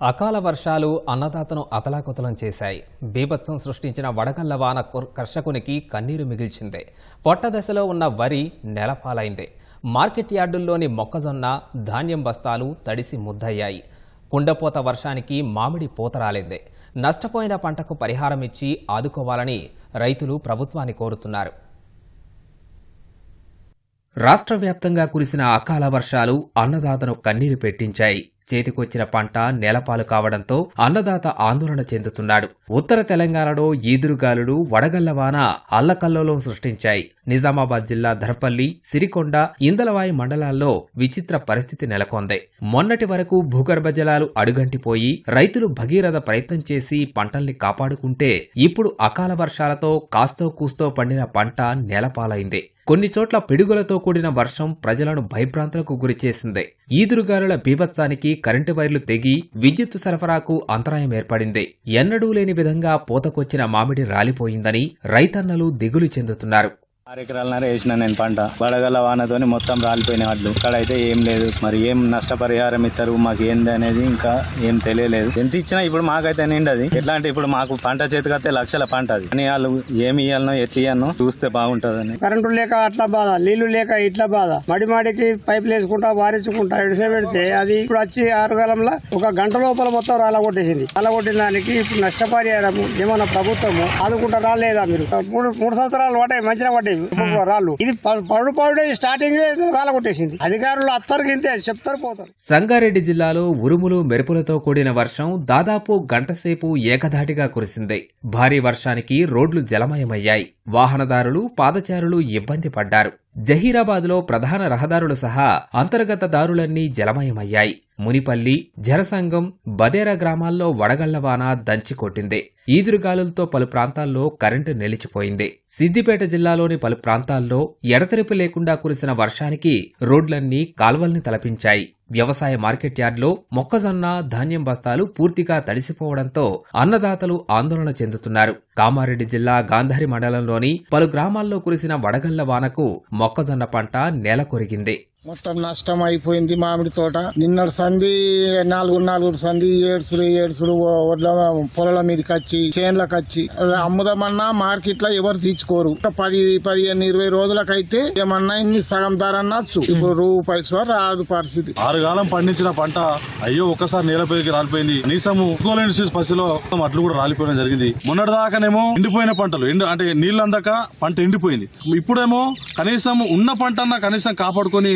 అకాల వర్షాలు అన్నదాతను అతలాకుతలం చేశాయి. బీభత్సం సృష్టించిన వడగళ్ల వాన కర్షకునికి కన్నీరు మిగిల్చింది. పొట్ట దశలో ఉన్న వరి నెలపాలైంది. మార్కెట్ యార్డుల్లోని మొక్కజొన్న, ధాన్యం బస్తాలు తడిసి ముద్దయ్యాయి. కుండపోత వర్షానికి మామిడి పూత రాలింది. నష్టపోయిన పంటకు పరిహారం ఇచ్చి ఆదుకోవాలని రైతులు ప్రభుత్వాన్ని కోరుతున్నారు. రాష్ట్ర వ్యాప్తంగా కురిసిన అకాల వర్షాలు అన్నదాతను కన్నీరు పెట్టించాయి. చేతికొచ్చిన పంట నేలపాలు కావడంతో అన్నదాత ఆందోళన చెందుతున్నాడు. ఉత్తర తెలంగాణలో ఈదురుగాలులు, వడగళ్లవాన అల్లకల్లోలం సృష్టించాయి. నిజామాబాద్ జిల్లా ధర్పల్లి, సిరికొండ, ఇందలవాయి మండలాల్లో విచిత్ర పరిస్థితి నెలకొంది. మొన్నటి వరకు భూగర్భ జలాలు అడుగంటిపోయి రైతులు భగీరథ ప్రయత్నం చేసి పంటల్ని కాపాడుకుంటే ఇప్పుడు అకాల వర్షాలతో కాస్తో కూస్తో పండిన పంట నేలపాలైంది. కొన్ని చోట్ల పిడుగులతో కూడిన వర్షం ప్రజలను భయభ్రాంతులకు గురిచేసింది. ఈదురుగాలుల బీభత్సానికి కరెంటు వైర్లు తెగి విద్యుత్ సరఫరాకు అంతరాయం ఏర్పడింది. ఎన్నడూ లేని విధంగా పూతకొచ్చిన మామిడి రాలిపోయిందని రైతన్నలు దిగులు చెందుతున్నారు. 6 ఎకరాలన్నర వేసిన నేను పంట వడగళ్ల వానతోని మొత్తం రాలిపోయిన వడ్లు. ఇక్కడైతే ఏం లేదు. మరి ఏం నష్టపరిహారం ఇస్తారు మాకు ఏంది అనేది ఇంకా ఏం తెలియలేదు. ఎంత ఇచ్చినా ఇప్పుడు మాకైతే నిండది. ఎట్లా అంటే ఇప్పుడు మాకు పంట చేతికైతే లక్షల పంట అది అని వాళ్ళు ఏమి ఇయ్యాలనో ఎట్లా ఇయ్యాలనో చూస్తే బాగుంటదని. కరెంటు లేక అట్లా బాధ, నీళ్లు లేక ఇట్లా బాధ. మడిమాడికి పైపులు వేసుకుంటా వారించుకుంటా ఎడిసే పెడితే అది ఇప్పుడు వచ్చి 6 కాలంలో 1 గంట లోపల మొత్తం రాలగొట్టేసింది. రాలగొట్టిన దానికి ఇప్పుడు నష్టపరిహారం ఏమన్నా ప్రభుత్వము ఆదుకుంటారా లేదా? మీరు 3 సంవత్సరాలు పడ్డాయి, మంచిగా పడ్డాయి రాళ్ళు. ఇది పడు స్టార్టింగ్ రాలగొట్టేసింది. అధికారులు అత్తరుగింతే చెప్తారు పోతారు. సంగారెడ్డి జిల్లాలో ఉరుములు మెరుపులతో కూడిన వర్షం దాదాపు గంటసేపు ఏకధాటిగా కురిసింది. భారీ వర్షానికి రోడ్లు జలమయమయ్యాయి. వాహనదారులు, పాదచారులు ఇబ్బంది పడ్డారు. జహీరాబాద్లో ప్రధాన రహదారులు సహా అంతర్గత దారులన్నీ జలమయమయ్యాయి. మునిపల్లి, జరసంగం, బదేరా గ్రామాల్లో వడగళ్లవాన దంచికొట్టింది. ఈదురుగాలులతో పలు ప్రాంతాల్లో కరెంటు నిలిచిపోయింది. సిద్దిపేట జిల్లాలోని పలు ప్రాంతాల్లో ఎడతెరిపి లేకుండా కురిసిన వర్షానికి రోడ్లన్నీ కాల్వల్ని తలపించాయి. వ్యవసాయ మార్కెట్ యార్డులో మొక్కజొన్న, ధాన్యం బస్తాలు పూర్తిగా తడిసిపోవడంతో అన్నదాతలు ఆందోళన చెందుతున్నారు. కామారెడ్డి జిల్లా గాంధారి మండలంలోని పలు గ్రామాల్లో కురిసిన వడగళ్ల వానకు మొక్కజొన్న పంట నేలకొరిగింది. మొత్తం నష్టం అయిపోయింది. మామిడి తోట నిన్నటి సంధి 4 సంధి ఏడ్సుడు వడ్ల పొలాల మీదకి వచ్చి చేన్లకు వచ్చి అమ్ముదామన్నా మార్కెట్ లో ఎవరు తీసుకోరు. 10-15-20 రోజులకైతే ఏమన్నా ఇన్ని సగం ధర అన్నచ్చు. ఇప్పుడు రూపాయి రాదు పరిస్థితి. 6 కాలం పండించిన పంట అయ్యో ఒక్కసారి నేలపైకి రాలిపోయింది. నీసము పసిలో అట్లు కూడా రాలిపోవడం జరిగింది. మొన్నటి దాకానేమో ఎండిపోయిన పంటలు అంటే నీళ్ళు అందక పంట ఎండిపోయింది. ఇప్పుడేమో కనీసం ఉన్న పంట కనీసం కాపాడుకొని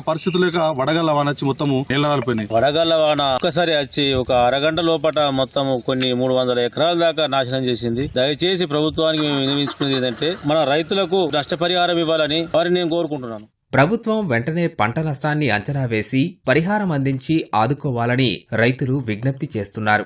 పరిస్థితి లేక వడగళ్ల వాన వచ్చి మొత్తము నీళ్ళరాలిపోయినాయి. వడగళ్ల వాన ఒక్కసారి వచ్చి ఒక అరగంట లోపల మొత్తం కొన్ని 300 ఎకరాల దాకా నాశనం చేసింది. దయచేసి ప్రభుత్వానికి మేము విన్నవించుకునేది ఏంటంటే మన రైతులకు నష్టపరిహారం ఇవ్వాలని వారిని నేను కోరుకుంటున్నాను. ప్రభుత్వం వెంటనే పంట నష్టాన్ని అంచనా వేసి పరిహారం అందించి ఆదుకోవాలని రైతులు విజ్ఞప్తి చేస్తున్నారు.